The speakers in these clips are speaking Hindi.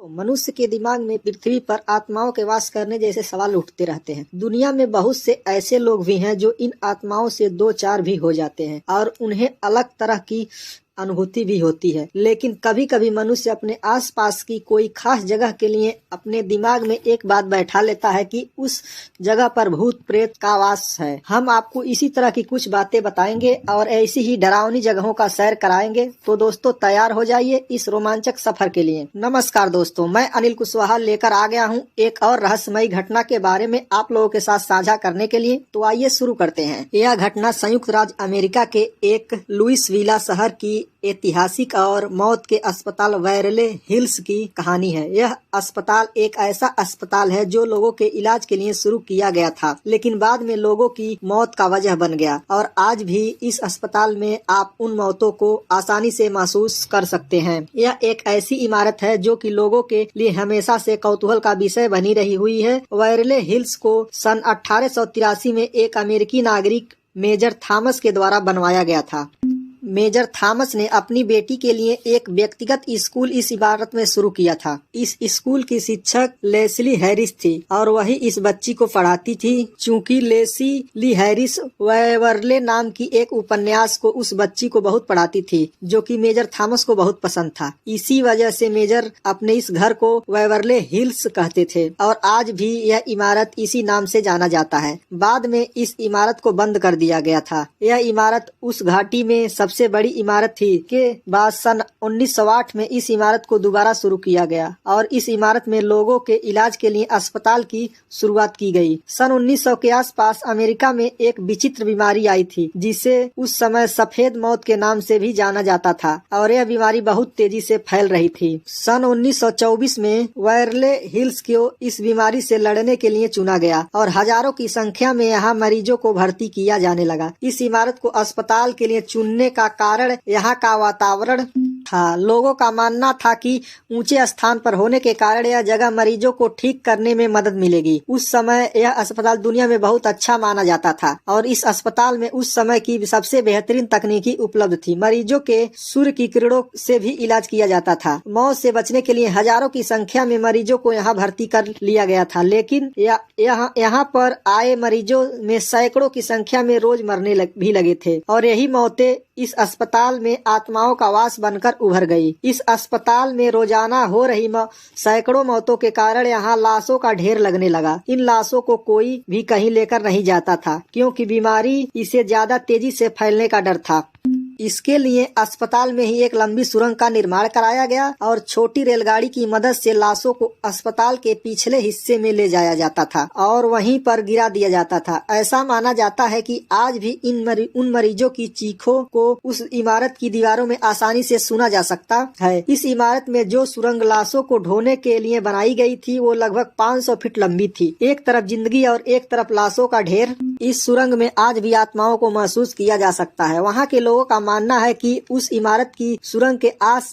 मनुष्य के दिमाग में पृथ्वी पर आत्माओं के वास करने जैसे सवाल उठते रहते हैं। दुनिया में बहुत से ऐसे लोग भी हैं जो इन आत्माओं से दो चार भी हो जाते हैं और उन्हें अलग तरह की अनुभूति भी होती है। लेकिन कभी कभी मनुष्य अपने आसपास की कोई खास जगह के लिए अपने दिमाग में एक बात बैठा लेता है कि उस जगह पर भूत प्रेत का वास है। हम आपको इसी तरह की कुछ बातें बताएंगे और ऐसी ही डरावनी जगहों का सैर कराएंगे। तो दोस्तों तैयार हो जाइए इस रोमांचक सफर के लिए। नमस्कार दोस्तों, मैं अनिल कुशवाहा लेकर आ गया हूँ एक और रहस्यमयी घटना के बारे में आप लोगों के साथ साझा करने के लिए। तो आइए शुरू करते हैं। यह घटना संयुक्त राज्य अमेरिका के एक लुइसविला शहर की ऐतिहासिक और मौत के अस्पताल बेवरली हिल्स की कहानी है। यह अस्पताल एक ऐसा अस्पताल है जो लोगों के इलाज के लिए शुरू किया गया था, लेकिन बाद में लोगों की मौत का वजह बन गया। और आज भी इस अस्पताल में आप उन मौतों को आसानी से महसूस कर सकते हैं। यह एक ऐसी इमारत है जो कि लोगों के लिए हमेशा से कौतूहल का विषय बनी रही हुई है। बेवरली हिल्स को सन 1883 में एक अमेरिकी नागरिक मेजर थॉमस के द्वारा बनवाया गया था। मेजर थॉमस ने अपनी बेटी के लिए एक व्यक्तिगत स्कूल इस इमारत में शुरू किया था। इस स्कूल की शिक्षक लेस्ली हैरिस थी और वही इस बच्ची को पढ़ाती थी। चूंकि लेस्ली हैरिस बेवरली नाम की एक उपन्यास को उस बच्ची को बहुत पढ़ाती थी, जो कि मेजर थॉमस को बहुत पसंद था। इसी वजह से मेजर अपने इस घर को बेवरली हिल्स कहते थे और आज भी यह इमारत इसी नाम से जाना जाता है। बाद में इस इमारत को बंद कर दिया गया था। यह इमारत उस घाटी में सबसे बड़ी इमारत थी। के बाद सन 1908 में इस इमारत को दोबारा शुरू किया गया और इस इमारत में लोगों के इलाज के लिए अस्पताल की शुरुआत की गई। सन 1900 के आसपास अमेरिका में एक विचित्र बीमारी आई थी जिसे उस समय सफेद मौत के नाम से भी जाना जाता था और यह बीमारी बहुत तेजी से फैल रही थी। सन 1924 में बेवरली हिल्स को इस बीमारी से लड़ने के लिए चुना गया और हजारों की संख्या में यहाँ मरीजों को भर्ती किया जाने लगा। इस इमारत को अस्पताल के लिए चुनने का कारण यहाँ का वातावरण था। लोगों का मानना था कि ऊंचे स्थान पर होने के कारण यह जगह मरीजों को ठीक करने में मदद मिलेगी। उस समय यह अस्पताल दुनिया में बहुत अच्छा माना जाता था और इस अस्पताल में उस समय की सबसे बेहतरीन तकनीकी उपलब्ध थी। मरीजों के सूर्य की किरणों से भी इलाज किया जाता था। मौत से बचने के लिए हजारों की संख्या में मरीजों को यहाँ भर्ती कर लिया गया था, लेकिन यहाँ पर आए मरीजों में सैकड़ों की संख्या में रोज मरने भी लगे थे और यही मौतें इस अस्पताल में आत्माओं का वास बनकर उभर गई। इस अस्पताल में रोजाना हो रही सैकड़ों मौतों के कारण यहाँ लाशों का ढेर लगने लगा। इन लाशों को कोई भी कहीं लेकर नहीं जाता था क्योंकि बीमारी इसे ज्यादा तेजी से फैलने का डर था। इसके लिए अस्पताल में ही एक लंबी सुरंग का निर्माण कराया गया और छोटी रेलगाड़ी की मदद से लाशों को अस्पताल के पिछले हिस्से में ले जाया जाता था और वहीं पर गिरा दिया जाता था। ऐसा माना जाता है कि आज भी उन मरीजों की चीखों को उस इमारत की दीवारों में आसानी से सुना जा सकता है। इस इमारत में जो सुरंग लाशों को ढोने के लिए बनाई गई थी वो लगभग 500 फीट लंबी थी। एक तरफ जिंदगी और एक तरफ लाशों का ढेर। इस सुरंग में आज भी आत्माओं को महसूस किया जा सकता है। वहाँ के लोगों का मानना है कि उस इमारत की सुरंग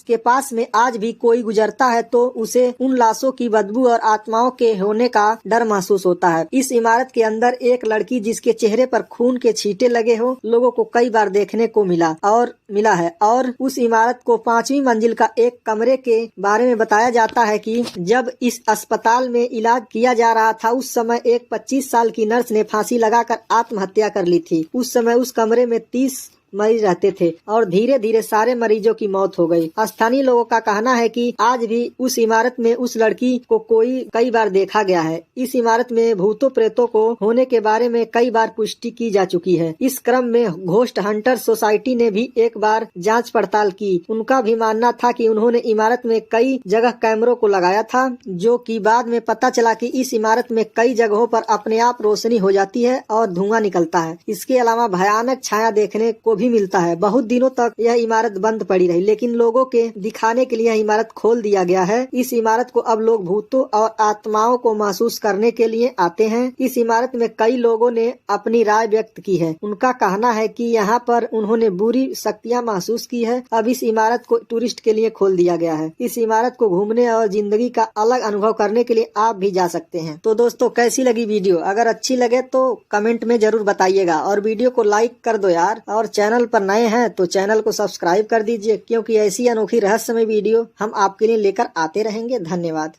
के पास में आज भी कोई गुजरता है तो उसे उन लाशों की बदबू और आत्माओं के होने का डर महसूस होता है। इस इमारत के अंदर एक लड़की जिसके चेहरे पर खून के छींटे लगे हो लोगों को कई बार देखने को मिला है और उस इमारत को 5वीं मंजिल का एक कमरे के बारे में बताया जाता है कि जब इस अस्पताल में इलाज किया जा रहा था उस समय एक 25 साल की नर्स ने फांसी लगाकर आत्महत्या कर ली थी। उस समय उस कमरे में 30 मरीज रहते थे और धीरे धीरे सारे मरीजों की मौत हो गई। स्थानीय लोगों का कहना है कि आज भी उस इमारत में उस लड़की को कई बार देखा गया है। इस इमारत में भूतों प्रेतों को होने के बारे में कई बार पुष्टि की जा चुकी है। इस क्रम में घोस्ट हंटर सोसाइटी ने भी एक बार जांच पड़ताल की। उनका भी मानना था कि उन्होंने इमारत में कई जगह कैमरों को लगाया था, जो कि बाद में पता चला कि इस इमारत में कई जगहों पर अपने आप रोशनी हो जाती है और धुआं निकलता है। इसके अलावा भयानक छाया देखने को भी मिलता है। बहुत दिनों तक यह इमारत बंद पड़ी रही, लेकिन लोगों के दिखाने के लिए यह इमारत खोल दिया गया है। इस इमारत को अब लोग भूतों और आत्माओं को महसूस करने के लिए आते हैं। इस इमारत में कई लोगों ने अपनी राय व्यक्त की है। उनका कहना है कि यहाँ पर उन्होंने बुरी शक्तियाँ महसूस की है। अब इस इमारत को टूरिस्ट के लिए खोल दिया गया है। इस इमारत को घूमने और जिंदगी का अलग अनुभव करने के लिए आप भी जा सकते हैं। तो दोस्तों कैसी लगी वीडियो? अगर अच्छी लगे तो कमेंट में जरूर बताइएगा और वीडियो को लाइक कर दो यार, और चैनल चैनल पर नए हैं तो चैनल को सब्सक्राइब कर दीजिए, क्योंकि ऐसी अनोखी रहस्यमय वीडियो हम आपके लिए लेकर आते रहेंगे। धन्यवाद।